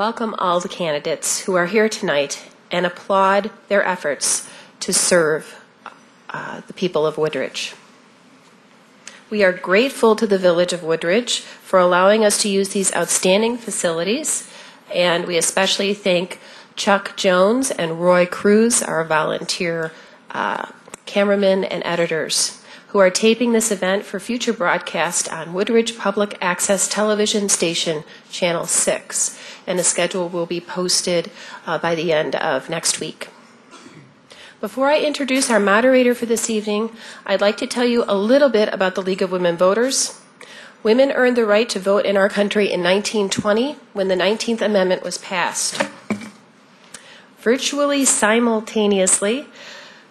welcome all the candidates who are here tonight and applaud their efforts to serve the people of Woodridge. We are grateful to the Village of Woodridge for allowing us to use these outstanding facilities, and we especially thank Chuck Jones and Roy Cruz, our volunteer cameramen and editors, who are taping this event for future broadcast on Woodridge Public Access Television Station, Channel 6, and the schedule will be posted by the end of next week. Before I introduce our moderator for this evening, I'd like to tell you a little bit about the League of Women Voters. Women earned the right to vote in our country in 1920 when the 19th Amendment was passed. Virtually simultaneously,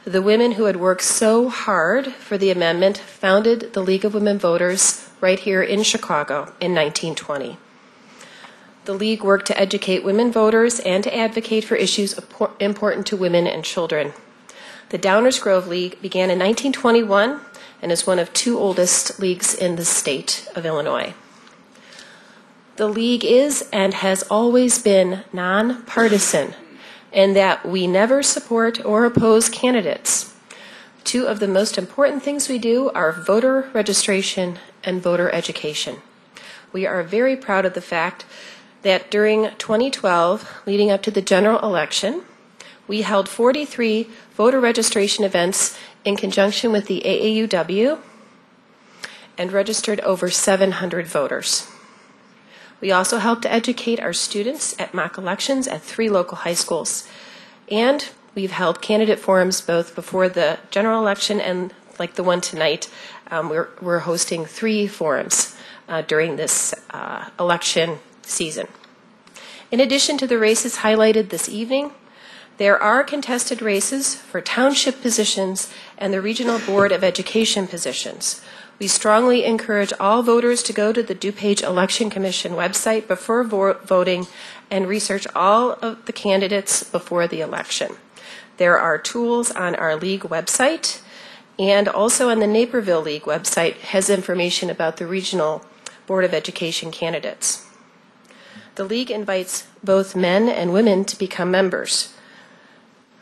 the women who had worked so hard for the amendment founded the League of Women Voters right here in Chicago in 1920. The League worked to educate women voters and to advocate for issues important to women and children. The Downers Grove League began in 1921 and is one of two oldest leagues in the state of Illinois. The League is and has always been nonpartisan in that we never support or oppose candidates. Two of the most important things we do are voter registration and voter education. We are very proud of the fact that during 2012, leading up to the general election, we held 43 voter registration events in conjunction with the AAUW and registered over 700 voters. We also helped to educate our students at mock elections at 3 local high schools. And we've held candidate forums both before the general election and, like the one tonight, we're hosting 3 forums during this election season. In addition to the races highlighted this evening, there are contested races for township positions and the Regional Board of Education positions. We strongly encourage all voters to go to the DuPage Election Commission website before voting and research all of the candidates before the election. There are tools on our league website, and also on the Naperville League website has information about the Regional Board of Education candidates. The league invites both men and women to become members.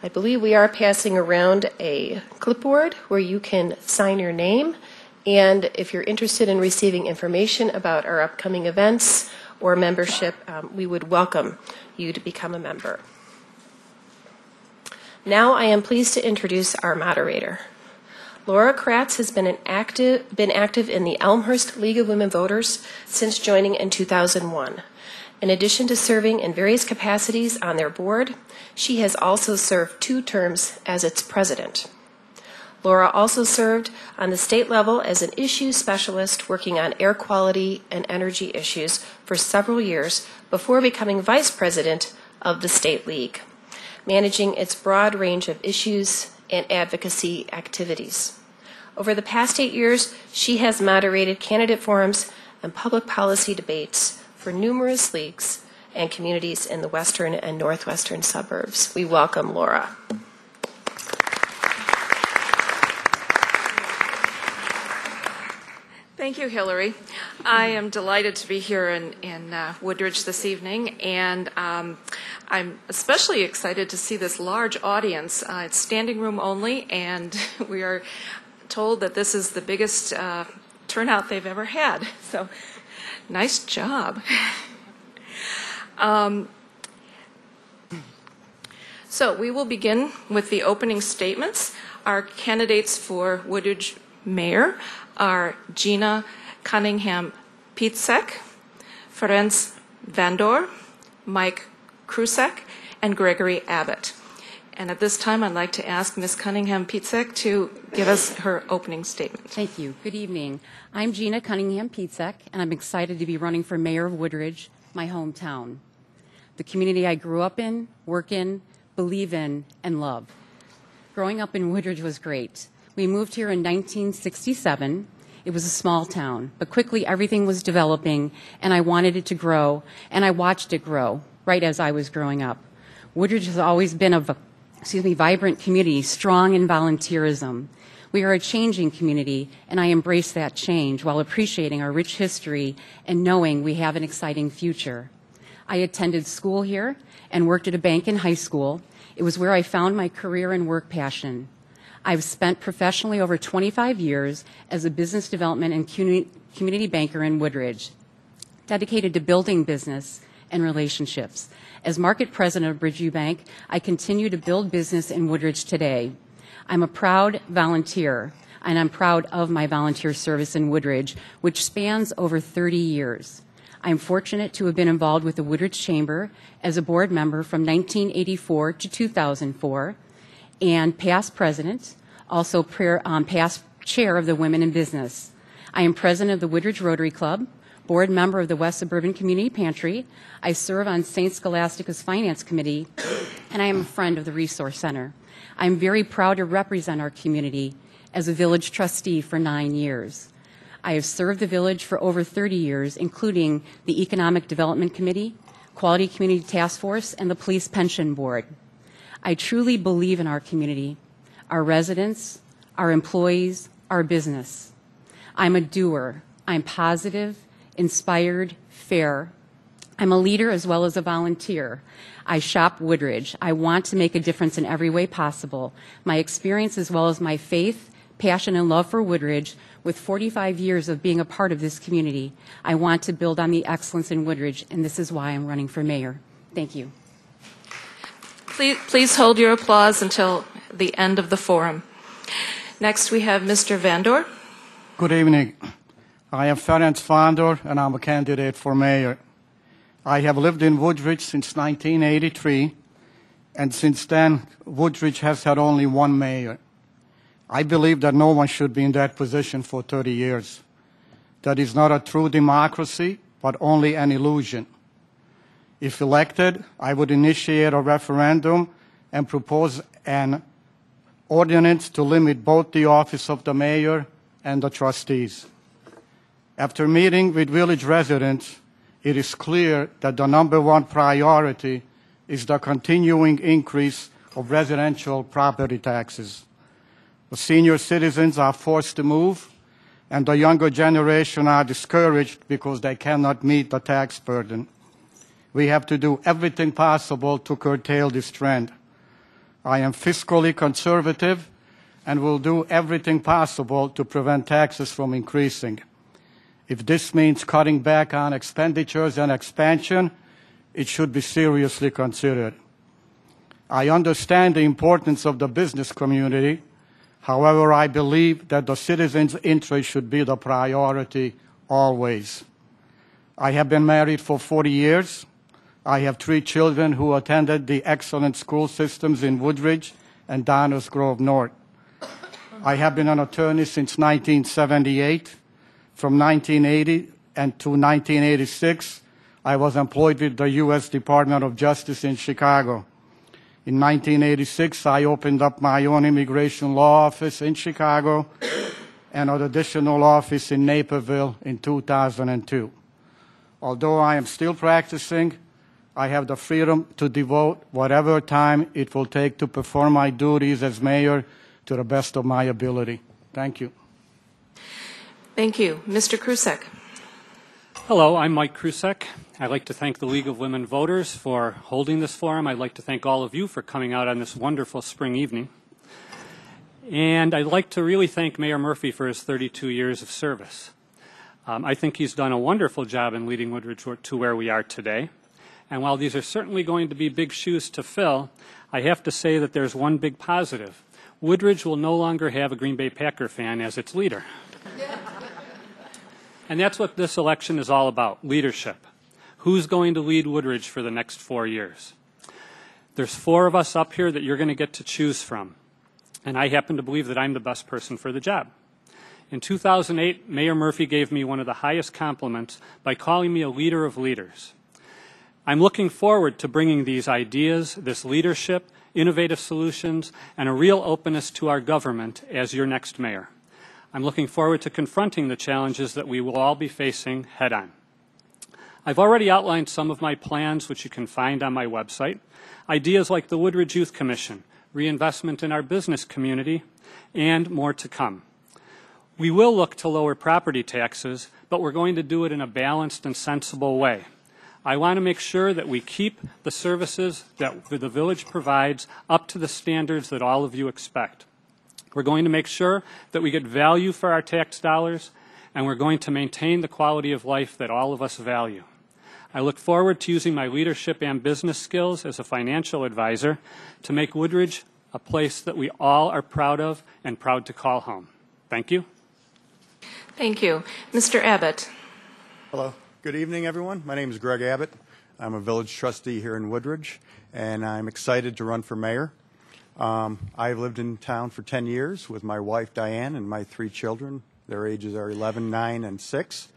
I believe we are passing around a clipboard where you can sign your name, and if you're interested in receiving information about our upcoming events or membership, we would welcome you to become a member. Now I am pleased to introduce our moderator. Laura Kratz has been active in the Elmhurst League of Women Voters since joining in 2001. In addition to serving in various capacities on their board, she has also served 2 terms as its president. Laura also served on the state level as an issue specialist working on air quality and energy issues for several years before becoming vice president of the State League, managing its broad range of issues and advocacy activities. Over the past 8 years, she has moderated candidate forums and public policy debates for numerous leagues and communities in the western and northwestern suburbs. We welcome Laura. Thank you, Hillary. I am delighted to be here in Woodridge this evening, and I'm especially excited to see this large audience. It's standing room only, and we are told that this is the biggest turnout they've ever had. So, nice job. So we will begin with the opening statements. Our candidates for Woodridge Mayor are Gina Cunningham-Piecyk, Ferenc Vandor, Mike Krusek, and Gregory Abbott. And at this time, I'd like to ask Ms. Cunningham-Piecyk to give us her opening statement. Thank you. Good evening. I'm Gina Cunningham-Piecyk, and I'm excited to be running for mayor of Woodridge, my hometown, the community I grew up in, work in, believe in, and love. Growing up in Woodridge was great. We moved here in 1967. It was a small town, but quickly everything was developing, and I wanted it to grow, and I watched it grow right as I was growing up. Woodridge has always been a vibrant community, strong in volunteerism. We are a changing community, and I embrace that change while appreciating our rich history and knowing we have an exciting future. I attended school here and worked at a bank in high school. It was where I found my career and work passion. I've spent professionally over 25 years as a business development and community banker in Woodridge, dedicated to building business and relationships. As market president of Bridgeview Bank, I continue to build business in Woodridge today. I'm a proud volunteer, and I'm proud of my volunteer service in Woodridge, which spans over 30 years. I'm fortunate to have been involved with the Woodridge Chamber as a board member from 1984 to 2004, and past president, also past chair of the Women in Business. I am president of the Woodridge Rotary Club, board member of the West Suburban Community Pantry. I serve on St. Scholastica's Finance Committee, and I am a friend of the Resource Center. I'm very proud to represent our community as a village trustee for 9 years. I have served the village for over 30 years, including the Economic Development Committee, Quality Community Task Force, and the Police Pension Board. I truly believe in our community, our residents, our employees, our business. I'm a doer. I'm positive, inspired, fair. I'm a leader as well as a volunteer. I shop Woodridge. I want to make a difference in every way possible. My experience as well as my faith, passion, and love for Woodridge, with 45 years of being a part of this community, I want to build on the excellence in Woodridge, and this is why I'm running for mayor. Thank you. Please hold your applause until the end of the forum. Next, we have Mr. Vandor. Good evening. I am Ferenc Vandor, and I'm a candidate for mayor. I have lived in Woodridge since 1983, and since then, Woodridge has had only one mayor. I believe that no one should be in that position for 30 years. That is not a true democracy, but only an illusion. If elected, I would initiate a referendum and propose an ordinance to limit both the office of the mayor and the trustees. After meeting with village residents, it is clear that the #1 priority is the continuing increase of residential property taxes. The senior citizens are forced to move, and the younger generation are discouraged because they cannot meet the tax burden. We have to do everything possible to curtail this trend. I am fiscally conservative and will do everything possible to prevent taxes from increasing. If this means cutting back on expenditures and expansion, it should be seriously considered. I understand the importance of the business community. However, I believe that the citizens' interest should be the priority always. I have been married for 40 years. I have 3 children who attended the excellent school systems in Woodridge and Downers Grove North. I have been an attorney since 1978. From 1980 and to 1986, I was employed with the U.S. Department of Justice in Chicago. In 1986, I opened up my own immigration law office in Chicago and an additional office in Naperville in 2002. Although I am still practicing, I have the freedom to devote whatever time it will take to perform my duties as mayor to the best of my ability. Thank you. Thank you. Mr. Krusek. Hello, I'm Mike Krusek. I'd like to thank the League of Women Voters for holding this forum. I'd like to thank all of you for coming out on this wonderful spring evening. And I'd like to really thank Mayor Murphy for his 32 years of service. I think he's done a wonderful job in leading Woodridge to where we are today. And while these are certainly going to be big shoes to fill, I have to say that there's one big positive. Woodridge will no longer have a Green Bay Packer fan as its leader. And that's what this election is all about, leadership. Who's going to lead Woodridge for the next 4 years? There's 4 of us up here that you're going to get to choose from. And I happen to believe that I'm the best person for the job. In 2008, Mayor Murphy gave me one of the highest compliments by calling me a leader of leaders. I'm looking forward to bringing these ideas, this leadership, innovative solutions, and a real openness to our government as your next mayor. I'm looking forward to confronting the challenges that we will all be facing head on. I've already outlined some of my plans, which you can find on my website. Ideas like the Woodridge Youth Commission, reinvestment in our business community, and more to come. We will look to lower property taxes, but we're going to do it in a balanced and sensible way. I want to make sure that we keep the services that the village provides up to the standards that all of you expect. We're going to make sure that we get value for our tax dollars, and we're going to maintain the quality of life that all of us value. I look forward to using my leadership and business skills as a financial advisor to make Woodridge a place that we all are proud of and proud to call home. Thank you. Thank you. Mr. Abbott. Hello. Good evening, everyone. My name is Greg Abbott. I'm a village trustee here in Woodridge, and I'm excited to run for mayor. I've lived in town for 10 years with my wife, Diane, and my 3 children. Their ages are 11, 9, and 6.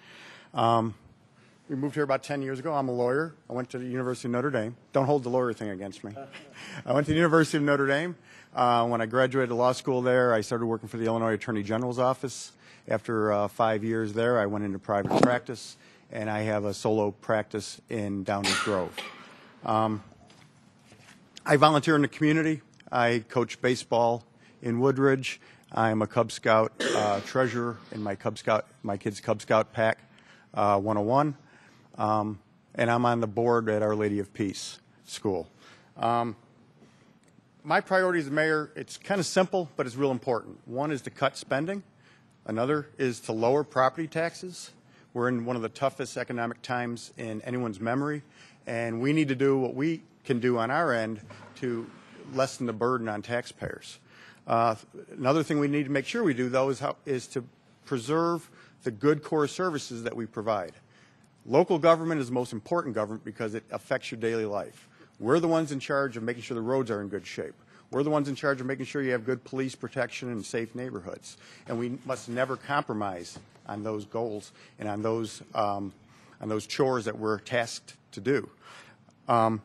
We moved here about 10 years ago. I'm a lawyer. I went to the University of Notre Dame. Don't hold the lawyer thing against me. I went to the University of Notre Dame. When I graduated law school there, I started working for the Illinois Attorney General's office. After 5 years there, I went into private practice, and I have a solo practice in Downers Grove. I volunteer in the community. I coach baseball in Woodridge. I'm a Cub Scout treasurer in my kids' Cub Scout Pack 101, and I'm on the board at Our Lady of Peace School. My priority as mayor, it's kind of simple, but it's real important. One is to cut spending. Another is to lower property taxes. We're in one of the toughest economic times in anyone's memory, and we need to do what we can do on our end to lessen the burden on taxpayers. Another thing we need to make sure we do, though, is to preserve the good core services that we provide. Local government is the most important government because it affects your daily life. We're the ones in charge of making sure the roads are in good shape. We're the ones in charge of making sure you have good police protection and safe neighborhoods. And we must never compromise on those goals and on those chores that we're tasked to do. And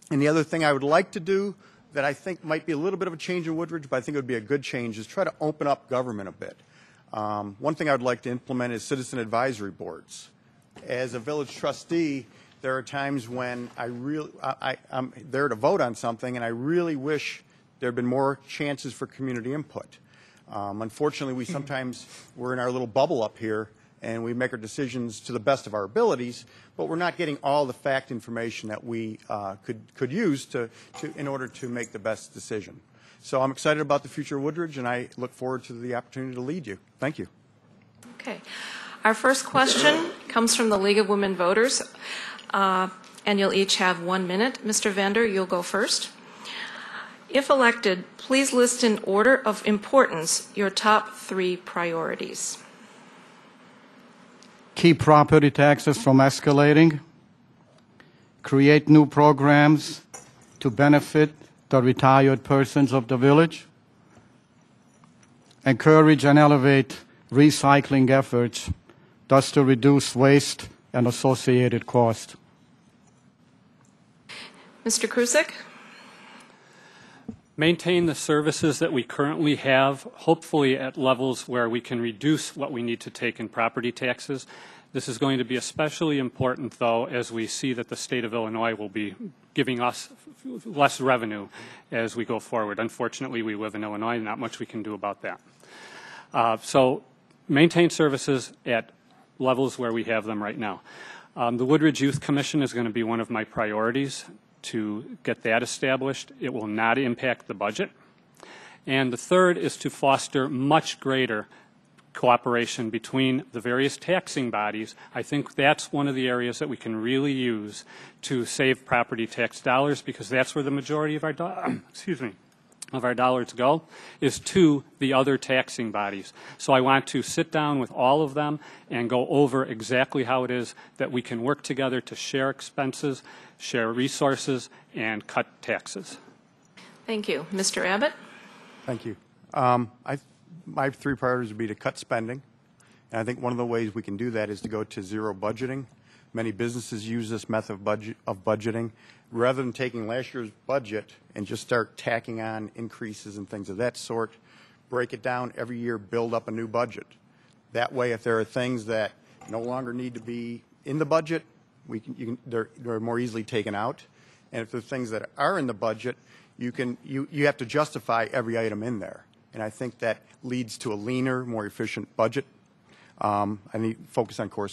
the other thing I would like to do that I think might be a little bit of a change in Woodridge, but I think it would be a good change, is try to open up government a bit. One thing I would like to implement is citizen advisory boards. As a village trustee, there are times when I'm there to vote on something, and I really wish there had been more chances for community input. Unfortunately, we're in our little bubble up here, and we make our decisions to the best of our abilities, but we're not getting all the fact information that we could use in order to make the best decision. So I'm excited about the future of Woodridge, and I look forward to the opportunity to lead you. Thank you. Okay. Our first question comes from the League of Women Voters, and you'll each have 1 minute. Mr. Vander, you'll go first. If elected, please list in order of importance your top 3 priorities. Keep property taxes from escalating, create new programs to benefit the retired persons of the village, encourage and elevate recycling efforts, thus to reduce waste and associated cost. Mr. Krusek? Maintain the services that we currently have, hopefully at levels where we can reduce what we need to take in property taxes. This is going to be especially important, though, as we see that the state of Illinois will be giving us less revenue as we go forward. Unfortunately, we live in Illinois, and not much we can do about that. So maintain services at levels where we have them right now. The Woodridge Youth Commission is going to be one of my priorities to get that established. It will not impact the budget. And the third is to foster much greater cooperation between the various taxing bodies. I think that's one of the areas that we can really use to save property tax dollars, because that's where the majority of our dollars go, is to the other taxing bodies. So I want to sit down with all of them and go over exactly how it is that we can work together to share expenses, share resources, and cut taxes. Thank you. Mr. Abbott? Thank you. My 3 priorities would be to cut spending, and I think one of the ways we can do that is to go to zero budgeting. Many businesses use this method of budgeting. Rather than taking last year's budget and just start tacking on increases and things of that sort, break it down every year, build up a new budget. That way, if there are things that no longer need to be in the budget, they're more easily taken out. And if there are things that are in the budget, you have to justify every item in there. And I think that leads to a leaner, more efficient budget. I need to focus on core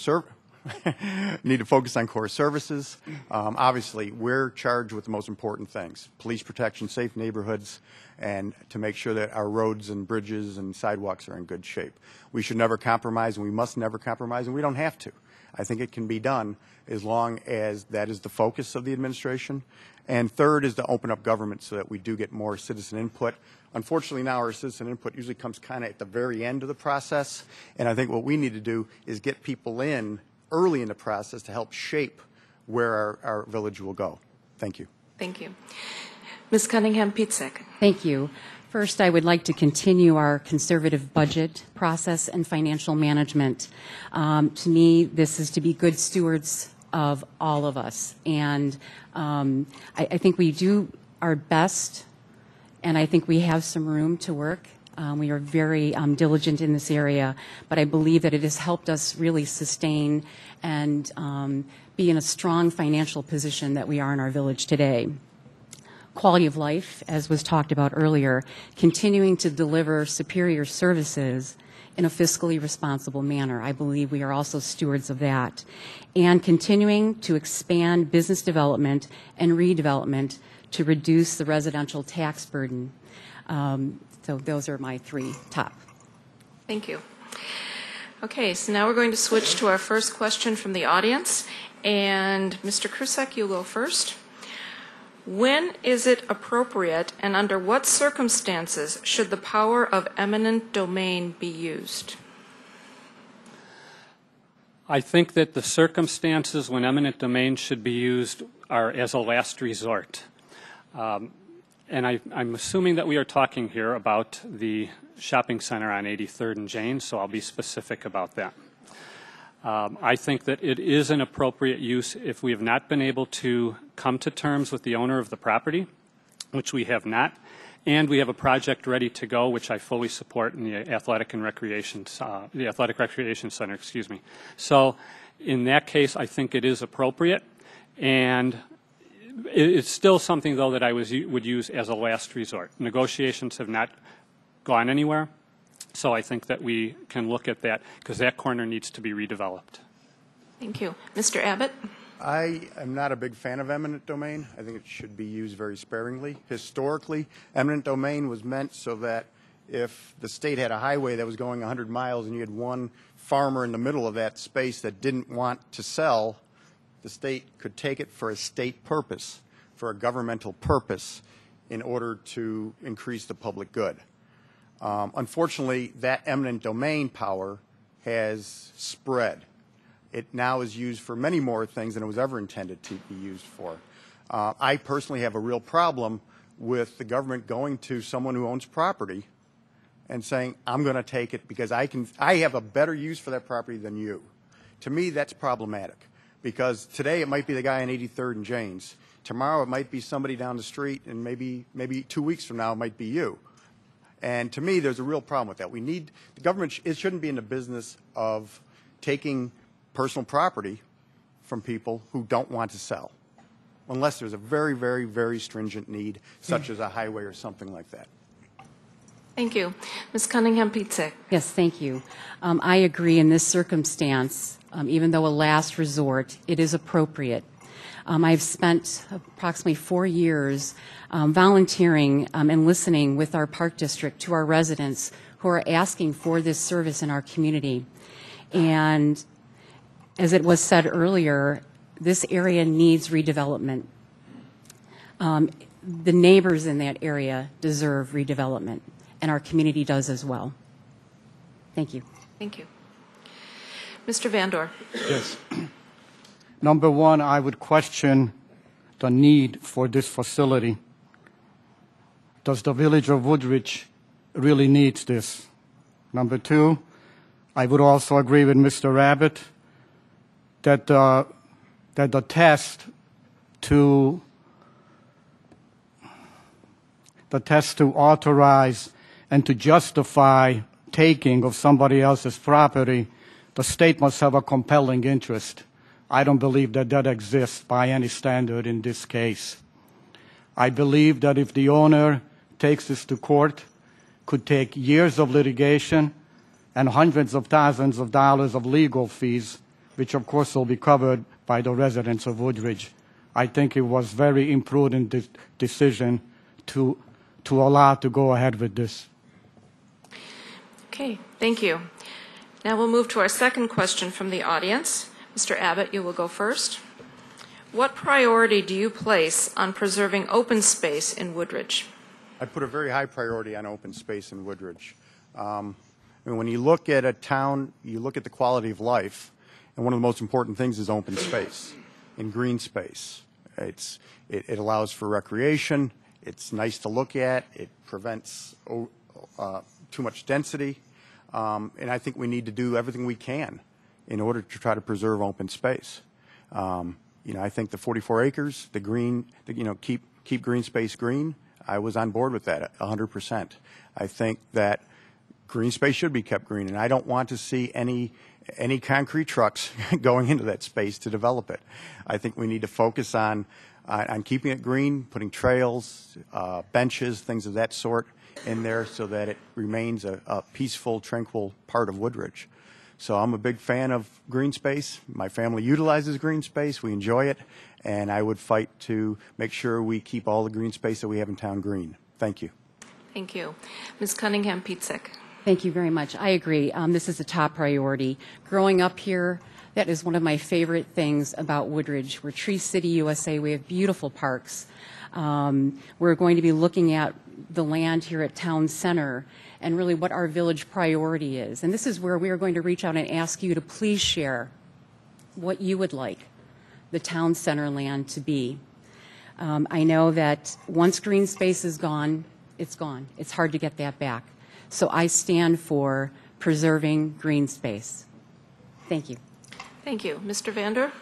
need to focus on core services. Obviously, we're charged with the most important things: police protection, safe neighborhoods, and to make sure that our roads and bridges and sidewalks are in good shape. We should never compromise, and we must never compromise, and we don't have to. I think it can be done as long as that is the focus of the administration. And third is to open up government so that we do get more citizen input. Unfortunately, now our citizen input usually comes kind of at the very end of the process, and I think what we need to do is get people in early in the process to help shape where our village will go. Thank you. Thank you. Ms. Cunningham-Pietzek. Thank you. First, I would like to continue our conservative budget process and financial management. To me, this is to be good stewards of all of us. And I think we do our best, and I think we have some room to work. We are very diligent in this area, but I believe that it has helped us really sustain and be in a strong financial position that we are in our village today. Quality of life, as was talked about earlier, continuing to deliver superior services in a fiscally responsible manner. I believe we are also stewards of that. And continuing to expand business development and redevelopment to reduce the residential tax burden. So those are my three top. Thank you. Okay, so now we're going to switch to our first question from the audience. And Mr. Krusek, you'll go first. When is it appropriate and under what circumstances should the power of eminent domain be used? I think that the circumstances when eminent domain should be used are as a last resort. And I'm assuming that we are talking here about the shopping center on 83rd and Jane, so I'll be specific about that. I think that it is an appropriate use if we have not been able to come to terms with the owner of the property, which we have not, and we have a project ready to go, which I fully support in the Athletic Recreation Center, excuse me. So in that case, I think it is appropriate, and it's still something, though, that I would use as a last resort. Negotiations have not gone anywhere. So I think that we can look at that because that corner needs to be redeveloped. Thank you. Mr. Abbott? I am not a big fan of eminent domain. I think it should be used very sparingly. Historically, eminent domain was meant so that if the state had a highway that was going 100 miles and you had one farmer in the middle of that space that didn't want to sell, the state could take it for a state purpose, for a governmental purpose, in order to increase the public good. Unfortunately, that eminent domain power has spread. It now is used for many more things than it was ever intended to be used for. I personally have a real problem with the government going to someone who owns property and saying, I'm going to take it because I have a better use for that property than you. To me, that's problematic because today it might be the guy on 83rd and Janes. Tomorrow it might be somebody down the street, and maybe 2 weeks from now it might be you. And to me, there's a real problem with that. We need the government. It shouldn't be in the business of taking personal property from people who don't want to sell, unless there's a very, very, very stringent need, such as a highway or something like that. Thank you. Ms. Cunningham-Pietzek? Yes, thank you. I agree in this circumstance, even though a last resort, it is appropriate. I've spent approximately 4 years volunteering and listening with our park district to our residents who are asking for this service in our community. And as it was said earlier, this area needs redevelopment. The neighbors in that area deserve redevelopment, and our community does as well. Thank you. Thank you. Mr. Vandor? Yes. Number one, I would question the need for this facility. Does the village of Woodridge really need this? Number two, I would also agree with Mr. Abbott that the test to authorize and to justify taking of somebody else's property, the state must have a compelling interest. I don't believe that that exists by any standard in this case. I believe that if the owner takes this to court, could take years of litigation and hundreds of thousands of dollars of legal fees which of course will be covered by the residents of Woodridge. I think it was very imprudent decision to allow to go ahead with this. Okay, thank you. Now we'll move to our second question from the audience. Mr. Abbott, you will go first. What priority do you place on preserving open space in Woodridge? I put a very high priority on open space in Woodridge. When you look at a town, you look at the quality of life, and one of the most important things is open space and green space. It allows for recreation. It's nice to look at. It prevents too much density. And I think we need to do everything we can in order to try to preserve open space. I think the 44 acres, the green, keep green space green, I was on board with that 100%. I think that green space should be kept green, and I don't want to see any concrete trucks going into that space to develop it. I think we need to focus on keeping it green, putting trails, benches, things of that sort in there so that it remains a peaceful, tranquil part of Woodridge. So I'm a big fan of green space. My family utilizes green space. We enjoy it, and I would fight to make sure we keep all the green space that we have in town green. Thank you. Thank you. Ms. Cunningham-Pietzek. Thank you very much. I agree. This is a top priority. Growing up here, that is one of my favorite things about Woodridge. We're Tree City, USA. We have beautiful parks. We're going to be looking at the land here at Town Center and really what our village priority is. And this is where we are going to reach out and ask you to please share what you would like the Town Center land to be. I know that once green space is gone, it's gone. It's hard to get that back. So I stand for preserving green space. Thank you. Thank you. Mr. Vander?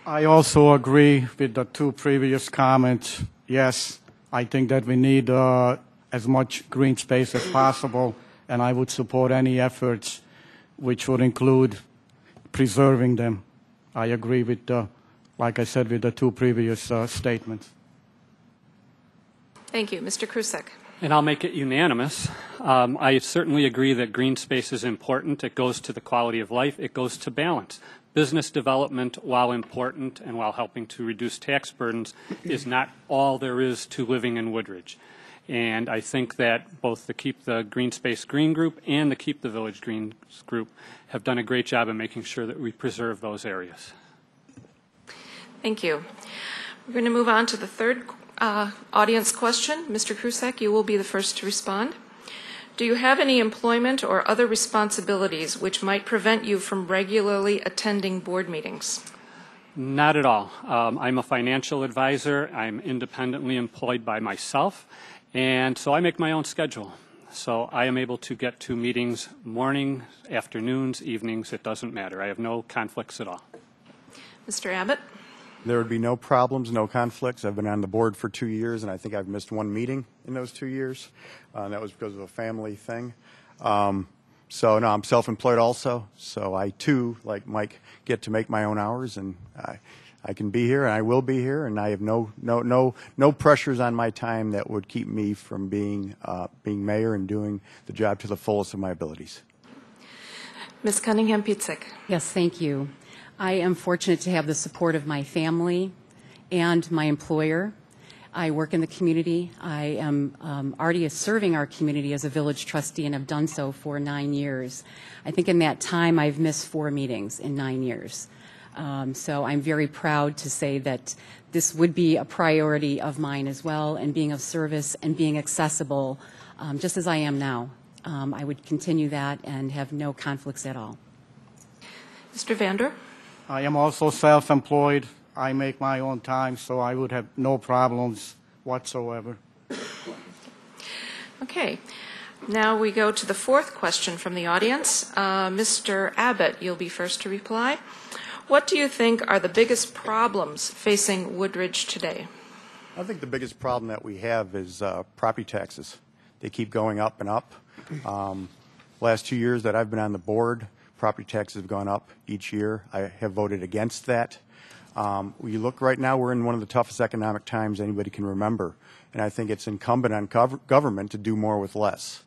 I also agree with the two previous comments. Yes, I think that we need as much green space as possible, and I would support any efforts which would include preserving them. I agree with, like I said, with the two previous statements. Thank you. Mr. Krusek? And I'll make it unanimous. I certainly agree that green space is important. It goes to the quality of life. It goes to balance. Business development, while important and while helping to reduce tax burdens, is not all there is to living in Woodridge. And I think that both the Keep the Green Space Green group and the Keep the Village Green group have done a great job in making sure that we preserve those areas. Thank you. We're going to move on to the third audience question. Mr. Krusek, you will be the first to respond. Do you have any employment or other responsibilities which might prevent you from regularly attending board meetings? Not at all. I'm a financial advisor. I'm independently employed by myself, and so I make my own schedule. So I am able to get to meetings morning, afternoons, evenings. It doesn't matter. I have no conflicts at all. Mr. Abbott? There would be no problems, no conflicts. I've been on the board for 2 years, and I think I've missed one meeting in those 2 years. That was because of a family thing. So, no, I'm self-employed also. So I, too, like Mike, get to make my own hours, and I can be here, and I will be here, and I have no pressures on my time that would keep me from being mayor and doing the job to the fullest of my abilities. Ms. Cunningham-Pietzek? Yes, thank you. I am fortunate to have the support of my family and my employer. I work in the community. I am already serving our community as a village trustee and have done so for 9 years. I think in that time I've missed 4 meetings in 9 years. So I'm very proud to say that this would be a priority of mine as well, and being of service and being accessible just as I am now. I would continue that and have no conflicts at all. Mr. Vander? I am also self-employed. I make my own time, so I would have no problems whatsoever. Okay. Now we go to the fourth question from the audience. Mr. Abbott, you'll be first to reply. What do you think are the biggest problems facing Woodridge today? I think the biggest problem that we have is property taxes. They keep going up and up. Last 2 years that I've been on the board, property taxes have gone up each year. I have voted against that. We look right now, we're in one of the toughest economic times anybody can remember. And I think it's incumbent on government to do more with less.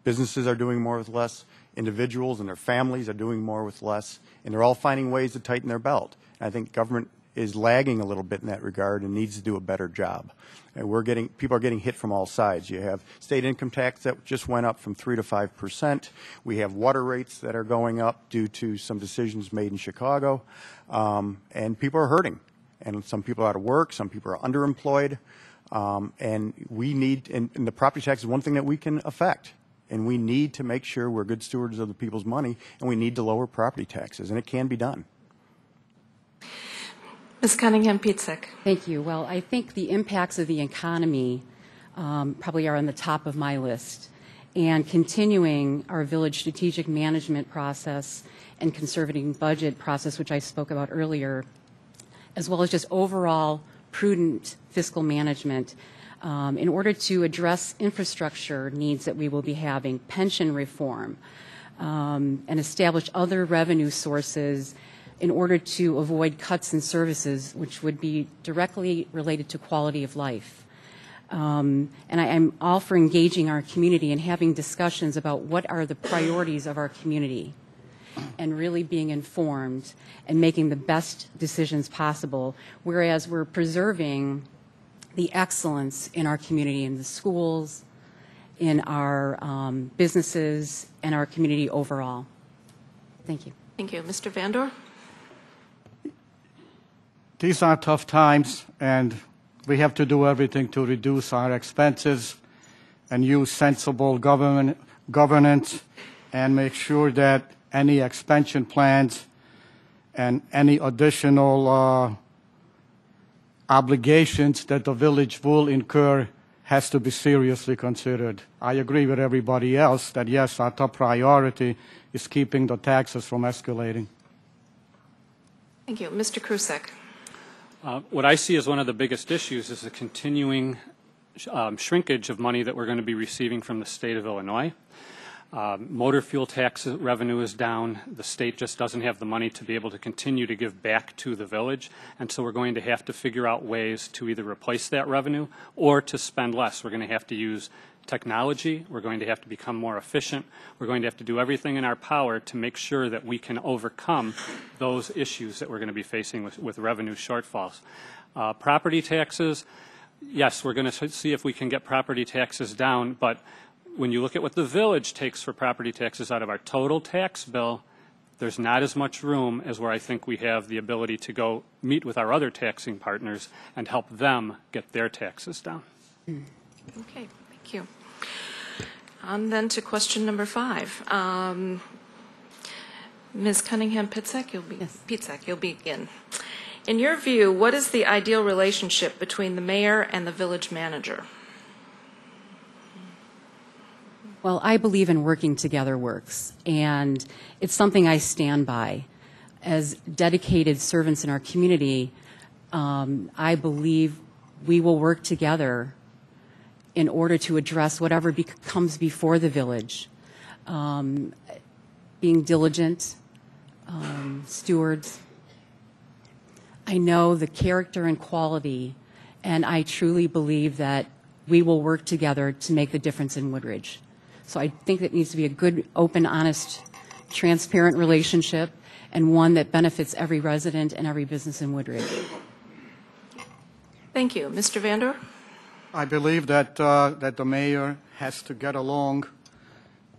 businesses are doing more with less, individuals and their families are doing more with less, and they're all finding ways to tighten their belt. And I think government is lagging a little bit in that regard and needs to do a better job. And people are getting hit from all sides. You have state income tax that just went up from 3 to 5%. We have water rates that are going up due to some decisions made in Chicago, and people are hurting. And some people are out of work, some people are underemployed, and we need. And the property tax is one thing that we can affect. And we need to make sure we're good stewards of the people's money, and we need to lower property taxes, and it can be done. Ms. Cunningham-Pietzak. Thank you. Well, I think the impacts of the economy probably are on the top of my list. And continuing our village strategic management process and conservative budget process, which I spoke about earlier, as well as just overall prudent fiscal management in order to address infrastructure needs that we will be having, pension reform, and establish other revenue sources in order to avoid cuts in services which would be directly related to quality of life. And I'm all for engaging our community and having discussions about what are the priorities of our community and really being informed and making the best decisions possible, whereas we're preserving the excellence in our community, in the schools, in our businesses, and our community overall. Thank you. Thank you. Mr. Vandor? These are tough times, and we have to do everything to reduce our expenses and use sensible governance and make sure that any expansion plans and any additional obligations that the village will incur has to be seriously considered. I agree with everybody else that, yes, our top priority is keeping the taxes from escalating. Thank you. Mr. Krusek? What I see as one of the biggest issues is the continuing shrinkage of money that we're going to be receiving from the state of Illinois. Motor fuel tax revenue is down. The state just doesn't have the money to be able to continue to give back to the village, and so we're going to have to figure out ways to either replace that revenue or to spend less. We're going to have to use technology. We're going to have to become more efficient. We're going to have to do everything in our power to make sure that we can overcome those issues that we're going to be facing with revenue shortfalls. Property taxes, yes, we're going to see if we can get property taxes down, but when you look at what the village takes for property taxes out of our total tax bill, there's not as much room as where I think we have the ability to go meet with our other taxing partners and help them get their taxes down. Okay, thank you. On then to question number 5. Ms. Cunningham-Pietzak, you'll begin. In your view, what is the ideal relationship between the mayor and the village manager? Well, I believe in working together works, and it's something I stand by. As dedicated servants in our community, I believe we will work together in order to address whatever comes before the village. Being diligent, stewards. I know the character and quality, and I truly believe that we will work together to make the difference in Woodridge. So I think it needs to be a good, open, honest, transparent relationship, and one that benefits every resident and every business in Woodridge. Thank you. Mr. Vandor? I believe that that the mayor has to get along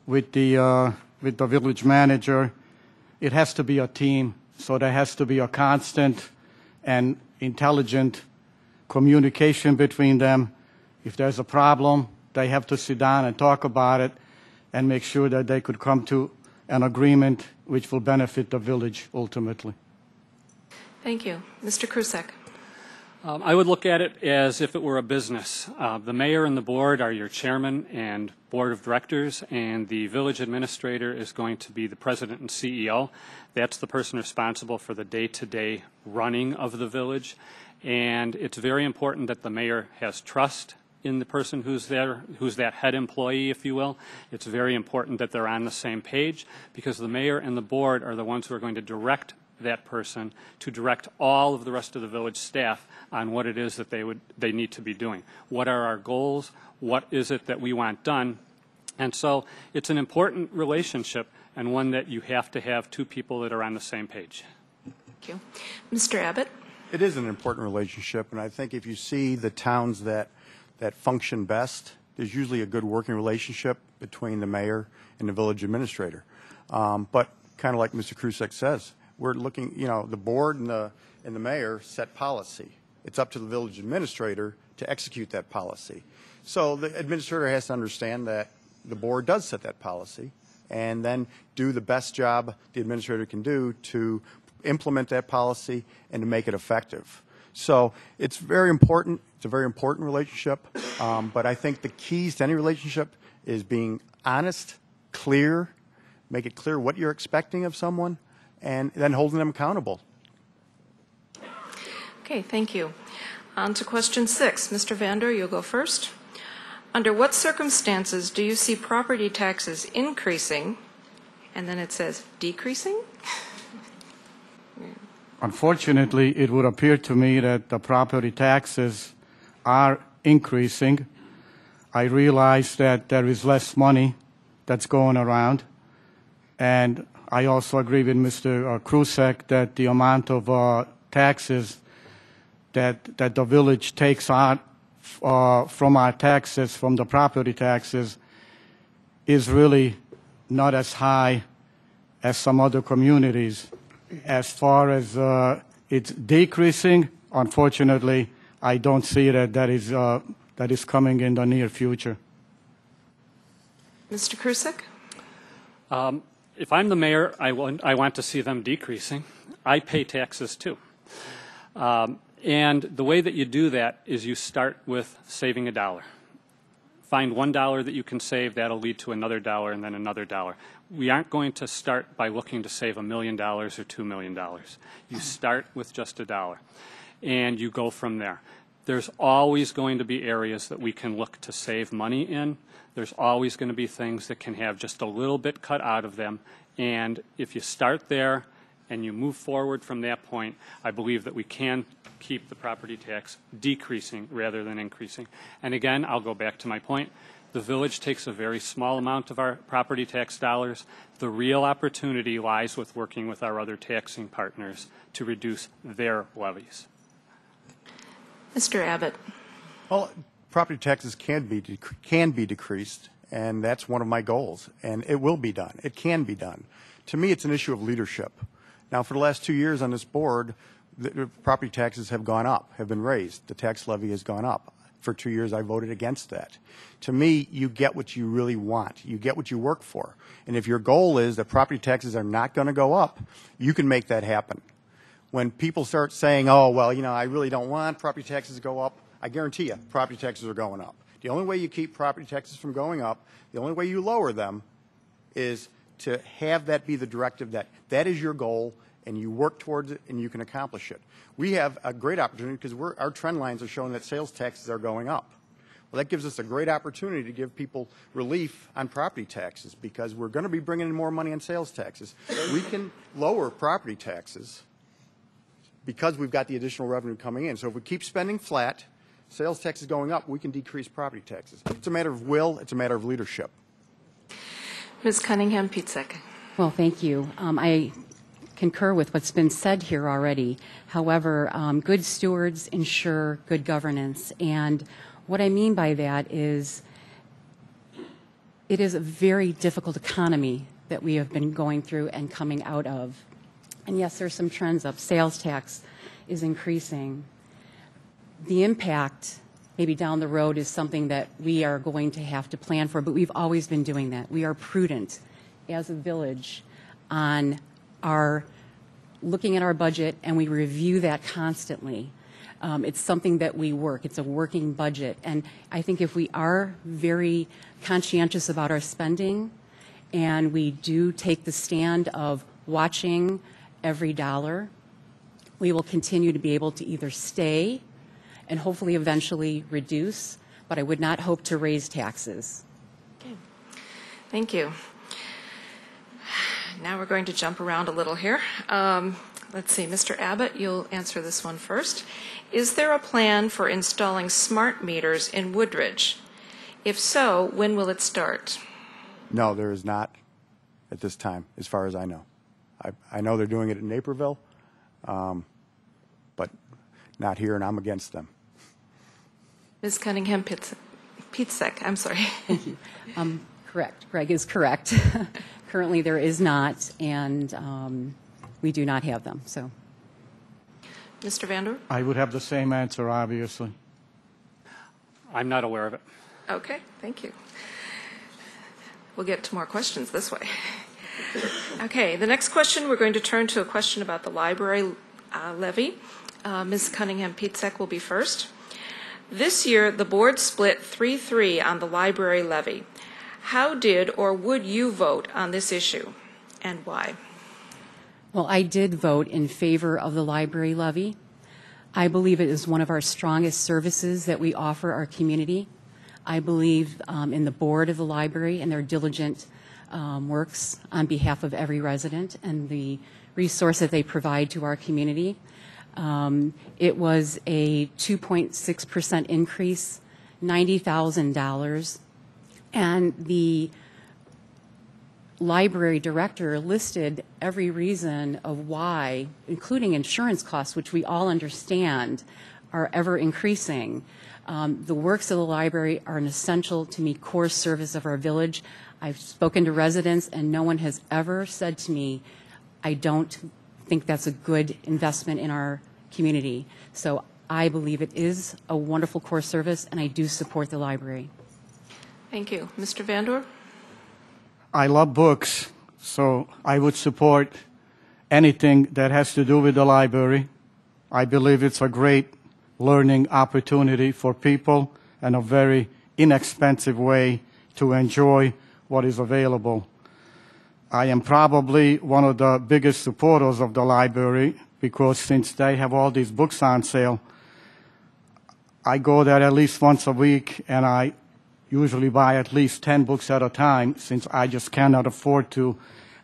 with the village manager. It has to be a team, so there has to be a constant and intelligent communication between them. If there's a problem, they have to sit down and talk about it and make sure that they could come to an agreement which will benefit the village ultimately. Thank you. Mr. Krusek? I would look at it as if it were a business. The mayor and the board are your chairman and board of directors, and the village administrator is going to be the president and CEO. That's the person responsible for the day-to-day running of the village. And it's very important that the mayor has trust in the person who's there, who's that head employee, if you will. It's very important that they're on the same page, because the mayor and the board are the ones who are going to direct that person to direct all of the rest of the village staff on what it is that they need to be doing. What are our goals? What is it that we want done? And so it's an important relationship and one that you have to have two people that are on the same page. Thank you. Mr. Abbott? It is an important relationship, and I think if you see the towns that function best, there's usually a good working relationship between the mayor and the village administrator. But kind of like Mr. Krusek says, we're looking, the board and the mayor set policy. It's up to the village administrator to execute that policy. So the administrator has to understand that the board does set that policy and then do the best job the administrator can do to implement that policy and to make it effective. So it's very important. It's a very important relationship. But I think the keys to any relationship is being honest, clear, make it clear what you're expecting of someone, and then holding them accountable. Okay, thank you. On to question 6. Mr. Vander, you'll go first. Under what circumstances do you see property taxes increasing, and then it says decreasing? Unfortunately, it would appear to me that the property taxes are increasing. I realize that there is less money that's going around, and I also agree with Mr. Krusek that the amount of taxes that the village takes on from our taxes, from the property taxes, is really not as high as some other communities. As far as it's decreasing, unfortunately, I don't see that is coming in the near future. Mr. Krusek? If I'm the mayor, I want to see them decreasing. I pay taxes too. And the way that you do that is you start with saving $1. Find $1 that you can save, that'll lead to another dollar and then another dollar. We aren't going to start by looking to save $1 million or $2 million. You start with just $1 and you go from there. There's always going to be areas that we can look to save money in. There's always going to be things that can have just a little bit cut out of them. And if you start there and you move forward from that point, I believe that we can keep the property tax decreasing rather than increasing. And again, I'll go back to my point. The village takes a very small amount of our property tax dollars. The real opportunity lies with working with our other taxing partners to reduce their levies. Mr. Abbott? Well, property taxes can be decreased, and that's one of my goals, and it will be done. It can be done. To me, it's an issue of leadership. Now, for the last 2 years on this board, the property taxes have gone up, have been raised. The tax levy has gone up. For 2 years, I voted against that. To me, you get what you really want. You get what you work for. And if your goal is that property taxes are not going to go up, you can make that happen. When people start saying, oh, well, I really don't want property taxes to go up, I guarantee you, property taxes are going up. The only way you keep property taxes from going up, the only way you lower them is to have that be the directive that is your goal, and you work towards it and you can accomplish it. We have a great opportunity because our trend lines are showing that sales taxes are going up. Well, that gives us a great opportunity to give people relief on property taxes because we're going to be bringing in more money on sales taxes. We can lower property taxes because we've got the additional revenue coming in. So if we keep spending flat, sales taxes going up, we can decrease property taxes. It's a matter of will. It's a matter of leadership. Ms. Cunningham-Pietzek? Well, thank you. I concur with what's been said here already. However, good stewards ensure good governance. And what I mean by that is it is a very difficult economy that we have been going through and coming out of. And yes, there's some trends up. Sales tax is increasing. The impact maybe down the road is something that we are going to have to plan for, but we've always been doing that. We are prudent as a village on our looking at our budget, and we review that constantly. It's something that we work. It's a working budget. And I think if we are very conscientious about our spending and we do take the stand of watching every dollar, we will continue to be able to either stay and hopefully eventually reduce, but I would not hope to raise taxes. Okay. Thank you. Now we're going to jump around a little here. Let's see, Mr. Abbott, you'll answer this one first. Is there a plan for installing smart meters in Woodridge? If so, when will it start? No, there is not at this time, as far as I know. I know they're doing it in Naperville, but not here, and I'm against them. Ms. Cunningham Pietzek, I'm sorry. Correct. Greg is correct. Currently, there is not, and we do not have them. So, Mr. Vandor? I would have the same answer, obviously. I'm not aware of it. Okay, thank you. We'll get to more questions this way. Okay, the next question, we're going to turn to a question about the library levy. Ms. Cunningham Pietzek will be first. This year, the board split 3-3 on the library levy. How did or would you vote on this issue, and why? well, I did vote in favor of the library levy. I believe it is one of our strongest services that we offer our community. I believe in the board of the library and their diligent works on behalf of every resident and the resource that they provide to our community. It was a 2.6% increase, $90,000, and the library director listed every reason of why, including insurance costs, which we all understand are ever increasing. The works of the library are an essential to meet core service of our village. I've spoken to residents, and no one has ever said to me, I don't think that's a good investment in our community. So I believe it is a wonderful core service, and I do support the library. Thank you. Mr. Vandor? I love books, so I would support anything that has to do with the library. I believe it's a great learning opportunity for people and a very inexpensive way to enjoy what is available. I am probably one of the biggest supporters of the library because since they have all these books on sale, I go there at least once a week and I usually buy at least 10 books at a time since I just cannot afford to.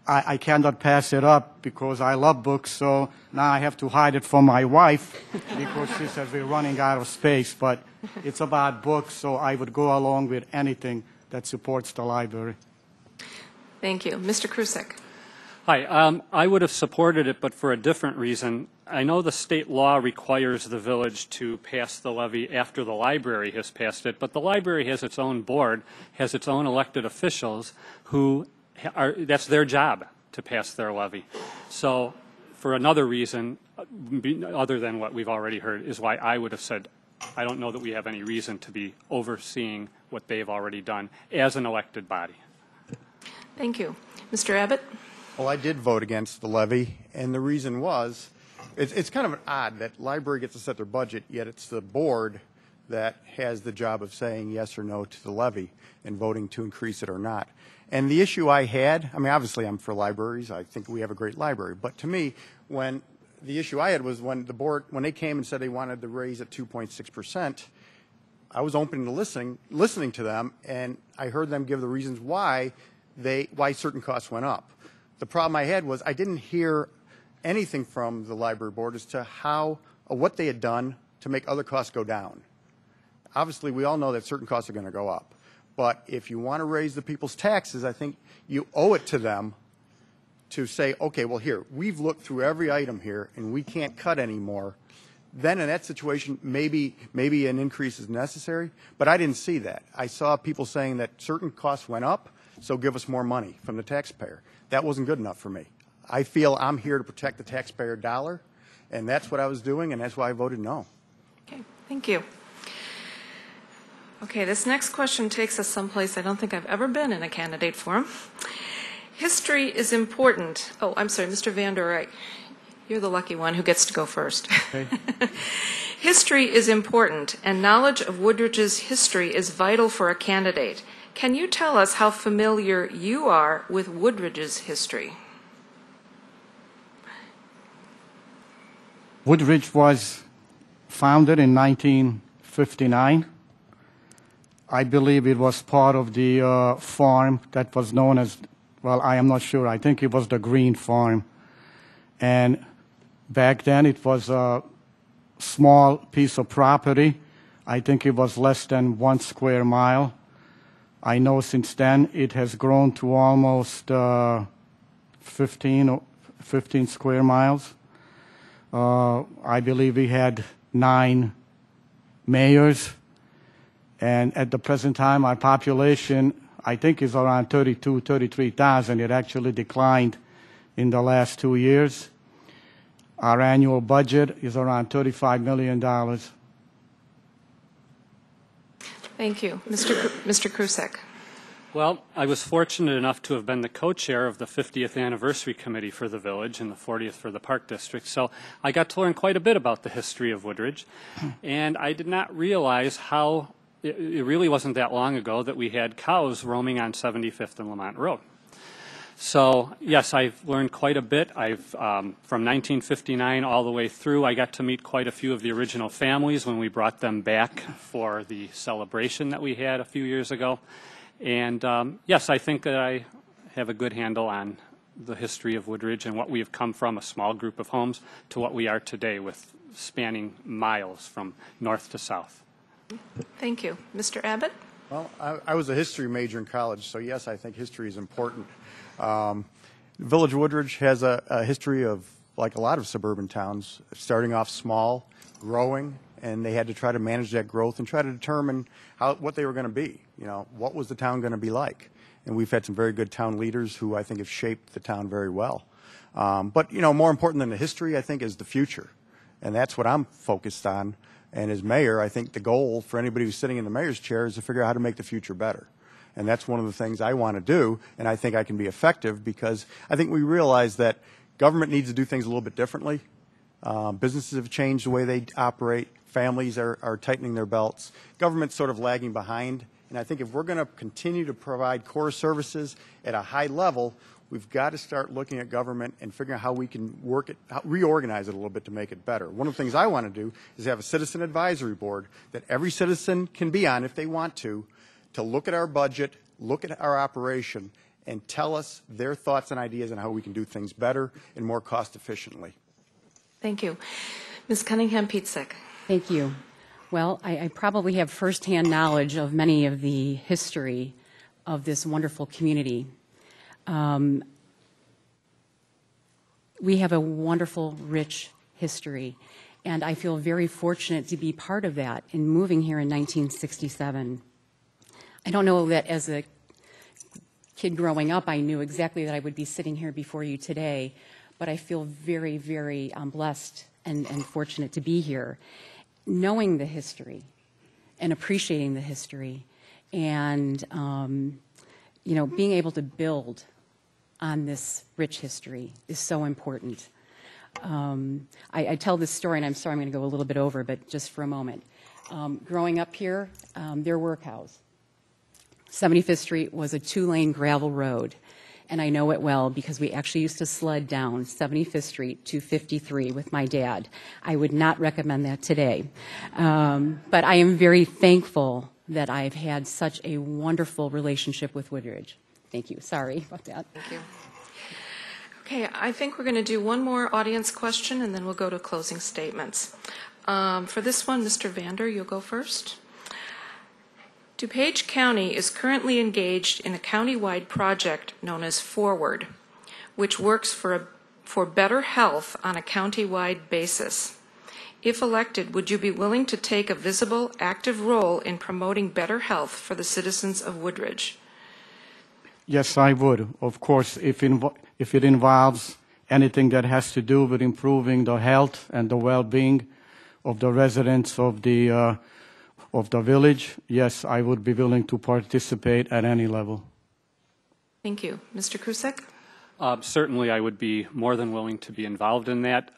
I cannot pass it up because I love books, so now I have to hide it from my wife because she says we're running out of space. But it's about books, so I would go along with anything that supports the library. Thank you. Mr. Krusek? Hi, I would have supported it, but for a different reason. I know the state law requires the village to pass the levy after the library has passed it, but the library has its own board, has its own elected officials who that's their job to pass their levy. So for another reason, other than what we've already heard, is why I would have said, I don't know that we have any reason to be overseeing what they've already done as an elected body. Thank you. Mr. Abbott? Well, I did vote against the levy, and the reason was, it's kind of odd that library gets to set their budget, yet it's the board that has the job of saying yes or no to the levy and voting to increase it or not. And the issue I had, I mean, obviously I'm for libraries. I think we have a great library. But to me, when the issue I had was when the board, when they came and said they wanted to raise at 2.6%, I was open to listening to them, and I heard them give the reasons why certain costs went up. The problem I had was I didn't hear anything from the library board as to how or what they had done to make other costs go down. Obviously, we all know that certain costs are going to go up. But if you want to raise the people's taxes, I think you owe it to them to say, okay, well, here, we've looked through every item here, and we can't cut anymore. Then in that situation, maybe an increase is necessary. But I didn't see that. I saw people saying that certain costs went up, so give us more money from the taxpayer. That wasn't good enough for me. I feel I'm here to protect the taxpayer dollar, and that's what I was doing, and that's why I voted no. Okay, thank you. Okay, this next question takes us someplace I don't think I've ever been in a candidate forum. History is important. Oh, I'm sorry, Mr. Vandor, you're the lucky one who gets to go first. Okay. History is important, and knowledge of Woodridge's history is vital for a candidate. Can you tell us how familiar you are with Woodridge's history? Woodridge was founded in 1959. I believe it was part of the farm that was known as, well, I am not sure. I think it was the Green Farm. And back then it was a small piece of property. I think it was less than 1 square mile. I know since then it has grown to almost 15 square miles. I believe we had 9 mayors, and at the present time, our population, I think, is around 33,000. It actually declined in the last 2 years. Our annual budget is around $35 million. Thank you. Mr. Krusek. Well, I was fortunate enough to have been the co-chair of the 50th Anniversary Committee for the Village and the 40th for the Park District, so I got to learn quite a bit about the history of Woodridge, and I did not realize how it really wasn't that long ago that we had cows roaming on 75th and Lamont Road. So, yes, I've learned quite a bit. From 1959 all the way through, I got to meet quite a few of the original families when we brought them back for the celebration that we had a few years ago. And yes, I think that I have a good handle on the history of Woodridge and what we have come from, a small group of homes, to what we are today with spanning miles from north to south. Thank you. Mr. Abbott? Well, I was a history major in college, so yes, I think history is important. Village Woodridge has a history of, like a lot of suburban towns, starting off small, growing, and they had to try to manage that growth and try to determine what they were going to be. You know, what was the town going to be like? And we've had some very good town leaders who I think have shaped the town very well. But, you know, more important than the history, I think, is the future. And that's what I'm focused on. And as mayor, I think the goal for anybody who's sitting in the mayor's chair is to figure out how to make the future better. And that's one of the things I want to do, and I think I can be effective because I think we realize that government needs to do things a little bit differently. Businesses have changed the way they operate. Families are tightening their belts. Government's sort of lagging behind. And I think if we're going to continue to provide core services at a high level, we've got to start looking at government and figuring out how we can reorganize it a little bit to make it better. One of the things I want to do is have a citizen advisory board that every citizen can be on if they want to look at our budget, look at our operation, and tell us their thoughts and ideas on how we can do things better and more cost efficiently. Thank you. Ms. Cunningham-Pietzek. Thank you. Well, I probably have firsthand knowledge of many of the history of this wonderful community. We have a wonderful, rich history, and I feel very fortunate to be part of that in moving here in 1967. I don't know that as a kid growing up I knew exactly that I would be sitting here before you today, but I feel very, very blessed and fortunate to be here, knowing the history and appreciating the history and, you know, being able to build on this rich history is so important. I tell this story, and I'm sorry I'm going to go a little bit over, but just for a moment. Growing up here, there were cows. 75th Street was a 2-lane gravel road, and I know it well because we actually used to sled down 75th Street to 53 with my dad. I would not recommend that today. But I am very thankful that I've had such a wonderful relationship with Woodridge. Thank you. Sorry about that. Thank you. Okay, I think we're going to do one more audience question, and then we'll go to closing statements. For this one, Mr. Vander, you'll go first. DuPage County is currently engaged in a county-wide project known as Forward, which works for better health on a county-wide basis. If elected, would you be willing to take a visible, active role in promoting better health for the citizens of Woodridge? Yes, I would. Of course, if it involves anything that has to do with improving the health and the well-being of the residents of the village, yes, I would be willing to participate at any level. Thank you. Mr. Krusek? Certainly, I would be more than willing to be involved in that.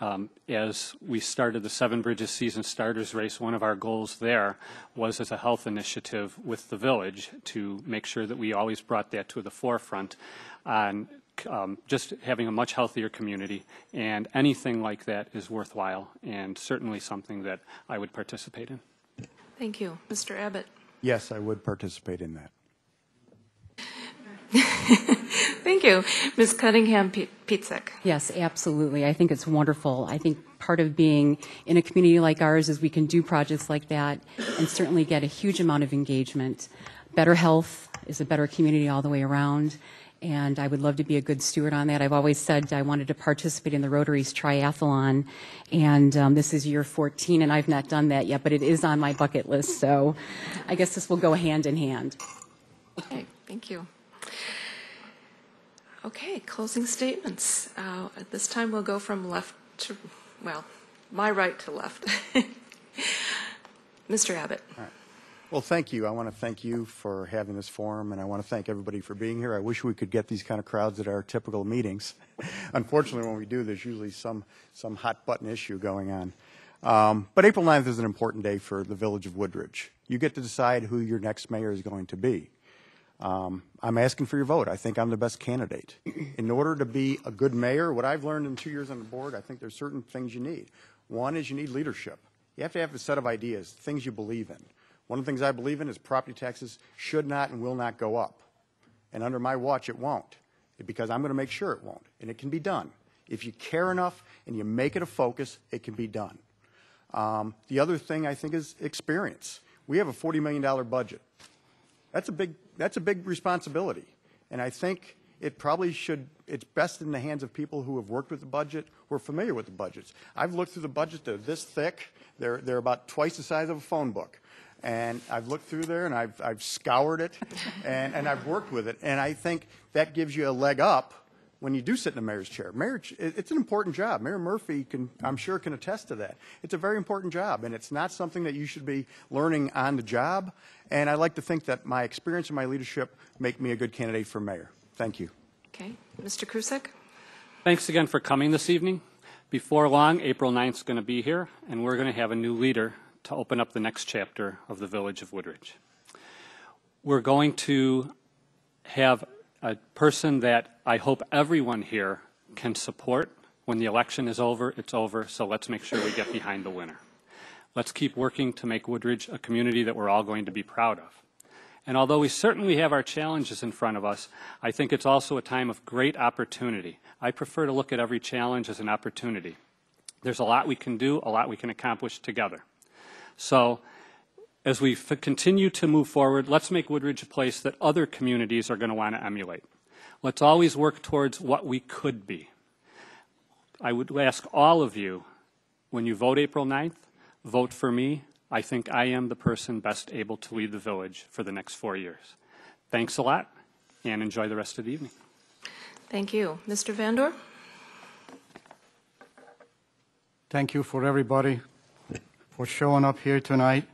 As we started the Seven Bridges Season Starters Race, one of our goals there was as a health initiative with the village to make sure that we always brought that to the forefront on just having a much healthier community, and anything like that is worthwhile and certainly something that I would participate in. Thank you. Mr. Abbott? Yes, I would participate in that. Thank you. Ms. Cunningham-Pietzek? Yes, absolutely. I think it's wonderful. I think part of being in a community like ours is we can do projects like that and certainly get a huge amount of engagement. Better health is a better community all the way around. And I would love to be a good steward on that. I've always said I wanted to participate in the Rotary's triathlon, and this is year 14, and I've not done that yet, but it is on my bucket list, so I guess this will go hand in hand. Okay, thank you. Okay, closing statements. At this time, we'll go from left to, well, my right to left. Mr. Abbott. All right. Well, thank you. I want to thank you for having this forum, and I want to thank everybody for being here. I wish we could get these kind of crowds at our typical meetings. Unfortunately, when we do, there's usually some hot-button issue going on. But April 9th is an important day for the Village of Woodridge. You get to decide who your next mayor is going to be. I'm asking for your vote. I think I'm the best candidate. In order to be a good mayor, what I've learned in 2 years on the board, I think there's certain things you need. One is you need leadership. You have to have a set of ideas, things you believe in. One of the things I believe in is property taxes should not and will not go up. And under my watch, it won't, because I'm going to make sure it won't. And it can be done. If you care enough and you make it a focus, it can be done. The other thing I think is experience. We have a $40 million budget. That's a big responsibility. And I think it probably should, it's best in the hands of people who have worked with the budget, who are familiar with the budgets. I've looked through the budget. They're this thick. They're about twice the size of a phone book. And I've looked through there, and I've scoured it, and I've worked with it. And I think that gives you a leg up when you do sit in the mayor's chair. It's an important job. Mayor Murphy, I'm sure, can attest to that. It's a very important job, and it's not something that you should be learning on the job. And I like to think that my experience and my leadership make me a good candidate for mayor. Thank you. Okay, Mr. Krusek. Thanks again for coming this evening. Before long, April 9th is going to be here, and we're going to have a new leader to open up the next chapter of the Village of Woodridge. We're going to have a person that I hope everyone here can support. When the election is over, it's over, so let's make sure we get behind the winner. Let's keep working to make Woodridge a community that we're all going to be proud of. And although we certainly have our challenges in front of us, I think it's also a time of great opportunity. I prefer to look at every challenge as an opportunity. There's a lot we can do, a lot we can accomplish together. So as we continue to move forward, let's make Woodridge a place that other communities are going to want to emulate. Let's always work towards what we could be. I would ask all of you, when you vote April 9th, vote for me. I think I am the person best able to lead the village for the next 4 years. Thanks a lot, and enjoy the rest of the evening. Thank you. Mr. Vandor? Thank you for everybody for showing up here tonight.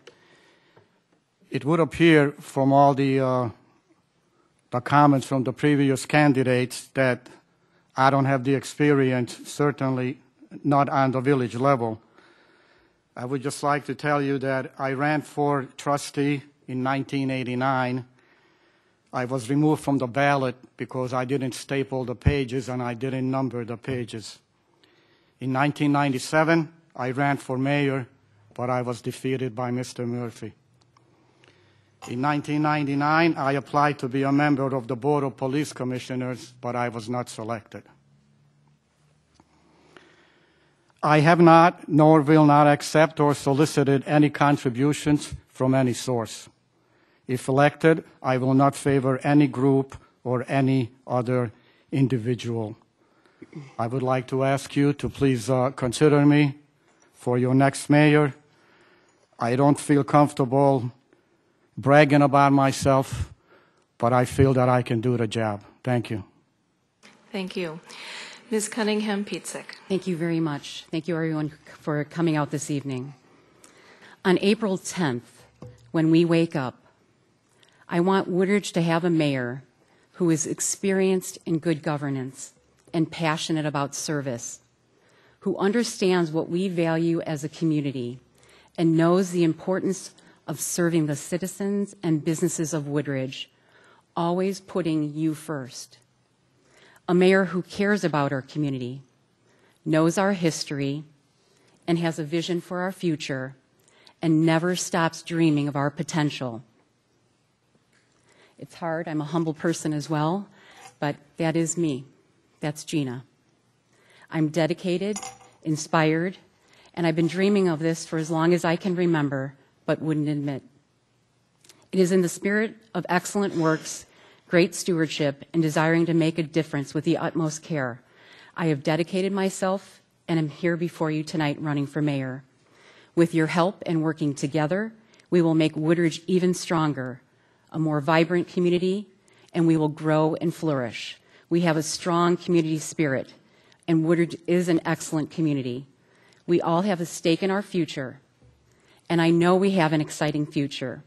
It would appear from all the comments from the previous candidates that I don't have the experience, certainly not on the village level. I would just like to tell you that I ran for trustee in 1989. I was removed from the ballot because I didn't staple the pages and I didn't number the pages. In 1997, I ran for mayor, but I was defeated by Mr. Murphy. In 1999, I applied to be a member of the Board of Police Commissioners, but I was not selected. I have not, nor will not accept or solicited any contributions from any source. If elected, I will not favor any group or any other individual. I would like to ask you to please consider me for your next mayor. I don't feel comfortable bragging about myself, but I feel that I can do the job. Thank you. Thank you. Ms. Cunningham-Pietzek. Thank you very much. Thank you, everyone, for coming out this evening. On April 10th, when we wake up, I want Woodridge to have a mayor who is experienced in good governance and passionate about service, who understands what we value as a community and knows the importance of serving the citizens and businesses of Woodridge, always putting you first. A mayor who cares about our community, knows our history, and has a vision for our future, and never stops dreaming of our potential. It's hard. I'm a humble person as well, but that is me. That's Gina. I'm dedicated, inspired, and I've been dreaming of this for as long as I can remember, but wouldn't admit. It is in the spirit of excellent works, great stewardship, and desiring to make a difference with the utmost care. I have dedicated myself and am here before you tonight running for mayor. With your help and working together, we will make Woodridge even stronger, a more vibrant community, and we will grow and flourish. We have a strong community spirit, and Woodridge is an excellent community. We all have a stake in our future, and I know we have an exciting future.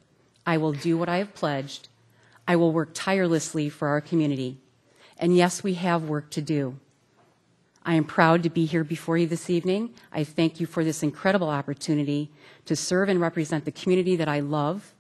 I will do what I have pledged. I will work tirelessly for our community. And yes, we have work to do. I am proud to be here before you this evening. I thank you for this incredible opportunity to serve and represent the community that I love.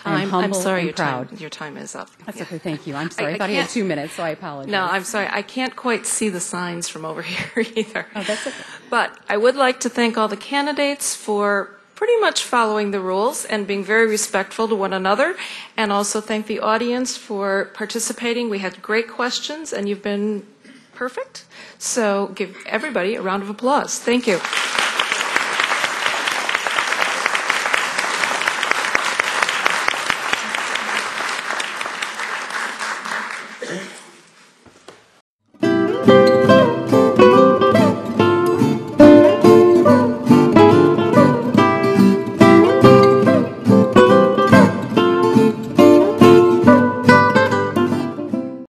I am humble I'm sorry, and proud. your time is up. That's Yeah. okay, thank you. I'm sorry. I I thought you had can't- 2 minutes, so I apologize. No, I'm sorry. I can't quite see the signs from over here either. Oh, that's okay. But I would like to thank all the candidates for pretty much following the rules and being very respectful to one another, and also thank the audience for participating. We had great questions, and you've been perfect. So give everybody a round of applause. Thank you.